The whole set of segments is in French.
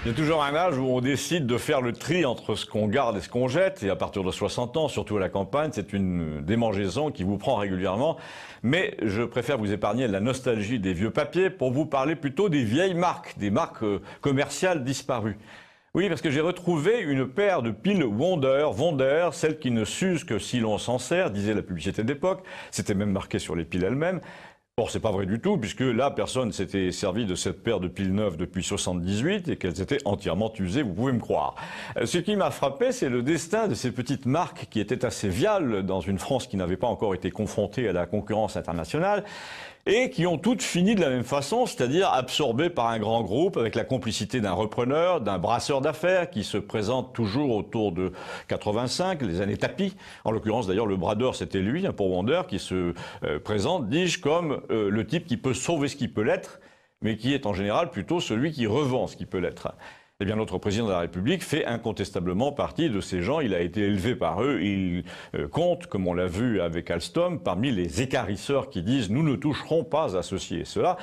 Il y a toujours un âge où on décide de faire le tri entre ce qu'on garde et ce qu'on jette. Et à partir de 60 ans, surtout à la campagne, c'est une démangeaison qui vous prend régulièrement. Mais je préfère vous épargner la nostalgie des vieux papiers pour vous parler plutôt des vieilles marques, des marques commerciales disparues. Oui, parce que j'ai retrouvé une paire de piles Wonder, celles qui ne s'usent que si l'on s'en sert, disait la publicité d'époque. C'était même marqué sur les piles elles-mêmes. Or, c'est pas vrai du tout, puisque là, personne s'était servi de cette paire de piles neuves depuis 78 et qu'elles étaient entièrement usées, vous pouvez me croire. Ce qui m'a frappé, c'est le destin de ces petites marques qui étaient assez viales dans une France qui n'avait pas encore été confrontée à la concurrence internationale et qui ont toutes fini de la même façon, c'est-à-dire absorbées par un grand groupe avec la complicité d'un repreneur, d'un brasseur d'affaires qui se présente toujours autour de 85, les années tapis. En l'occurrence, d'ailleurs, le bradeur, c'était lui, pour Wonder, qui se présente, dis-je, comme le type qui peut sauver ce qui peut l'être, mais qui est en général plutôt celui qui revend ce qui peut l'être. Eh bien, notre président de la République fait incontestablement partie de ces gens. Il a été élevé par eux. Il compte, comme on l'a vu avec Alstom, parmi les équarrisseurs qui disent « nous ne toucherons pas à ceci et cela ».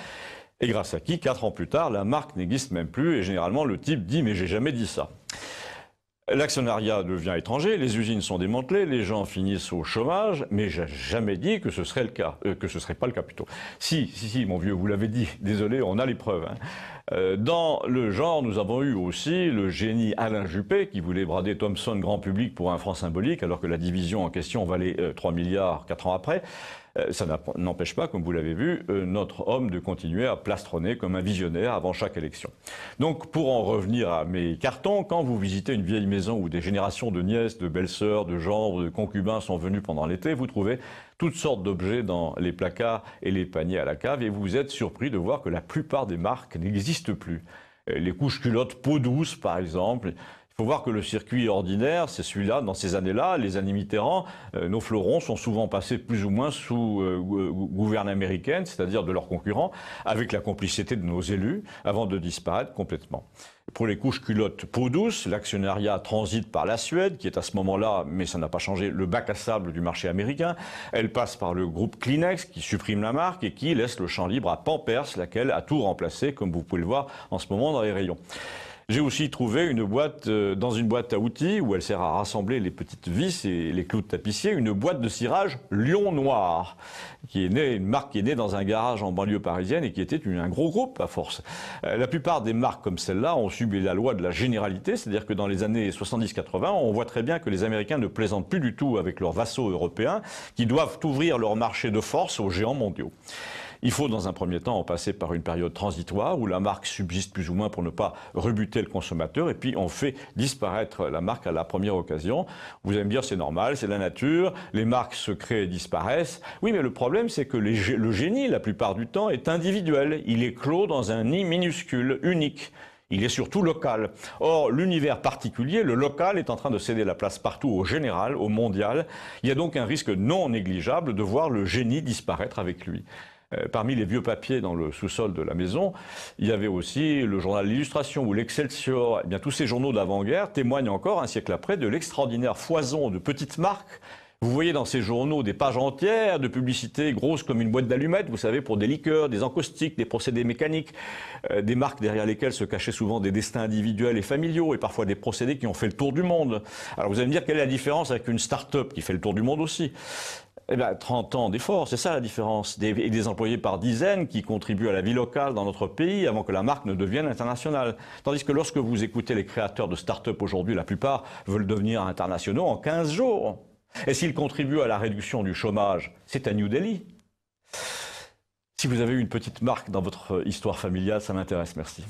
Et grâce à qui, 4 ans plus tard, la marque n'existe même plus. Et généralement, le type dit « mais j'ai jamais dit ça ». L'actionnariat devient étranger, les usines sont démantelées, les gens finissent au chômage, mais j'ai jamais dit que ce serait le cas, que ce serait pas le cas plutôt. Si, mon vieux, vous l'avez dit, désolé, on a les preuves. Dans le genre, nous avons eu aussi le génie Alain Juppé qui voulait brader Thomson grand public pour un franc symbolique, alors que la division en question valait 3 milliards 4 ans après. Ça n'empêche pas, comme vous l'avez vu, notre homme de continuer à plastronner comme un visionnaire avant chaque élection. Donc, pour en revenir à mes cartons, quand vous visitez une vieille maison où des générations de nièces, de belles-sœurs, de gendres, de concubins sont venus pendant l'été, vous trouvez toutes sortes d'objets dans les placards et les paniers à la cave et vous êtes surpris de voir que la plupart des marques n'existent plus. Les couches culottes peau douce, par exemple. Il faut voir que le circuit ordinaire, c'est celui-là, dans ces années-là, les années Mitterrand, nos fleurons sont souvent passés plus ou moins sous gouverne américaine, c'est-à-dire de leurs concurrents, avec la complicité de nos élus, avant de disparaître complètement. Pour les couches culottes peau douce, l'actionnariat transite par la Suède, qui est à ce moment-là, mais ça n'a pas changé, le bac à sable du marché américain. Elle passe par le groupe Kleenex, qui supprime la marque et qui laisse le champ libre à Pampers, laquelle a tout remplacé, comme vous pouvez le voir en ce moment dans les rayons. J'ai aussi trouvé une boîte, dans une boîte à outils, où elle sert à rassembler les petites vis et les clous de tapissier, une boîte de cirage Lion Noir, qui est née, une marque qui est née dans un garage en banlieue parisienne et qui était un gros groupe à force. La plupart des marques comme celle-là ont subi la loi de la généralité, c'est-à-dire que dans les années 70-80, on voit très bien que les Américains ne plaisantent plus du tout avec leurs vassaux européens, qui doivent ouvrir leur marché de force aux géants mondiaux. Il faut dans un premier temps en passer par une période transitoire où la marque subsiste plus ou moins pour ne pas rebuter le consommateur et puis on fait disparaître la marque à la première occasion. Vous allez me dire c'est normal, c'est la nature, les marques se créent et disparaissent. Oui, mais le problème c'est que le génie la plupart du temps est individuel. Il est clos dans un nid minuscule, unique. Il est surtout local. Or, l'univers particulier, le local, est en train de céder la place partout au général, au mondial. Il y a donc un risque non négligeable de voir le génie disparaître avec lui. Parmi les vieux papiers dans le sous-sol de la maison, il y avait aussi le journal L'Illustration ou l'Excelsior. Eh bien, tous ces journaux d'avant-guerre témoignent encore, un siècle après, de l'extraordinaire foison de petites marques. Vous voyez dans ces journaux des pages entières de publicités grosses comme une boîte d'allumettes, vous savez, pour des liqueurs, des encaustiques, des procédés mécaniques, des marques derrière lesquelles se cachaient souvent des destins individuels et familiaux et parfois des procédés qui ont fait le tour du monde. Alors vous allez me dire quelle est la différence avec une start-up qui fait le tour du monde aussi ? Eh bien, 30 ans d'efforts, c'est ça la différence. Des employés par dizaines qui contribuent à la vie locale dans notre pays avant que la marque ne devienne internationale. Tandis que lorsque vous écoutez les créateurs de start-up aujourd'hui, la plupart veulent devenir internationaux en 15 jours. Et s'ils contribuent à la réduction du chômage, c'est à New Delhi. Si vous avez une petite marque dans votre histoire familiale, ça m'intéresse, merci.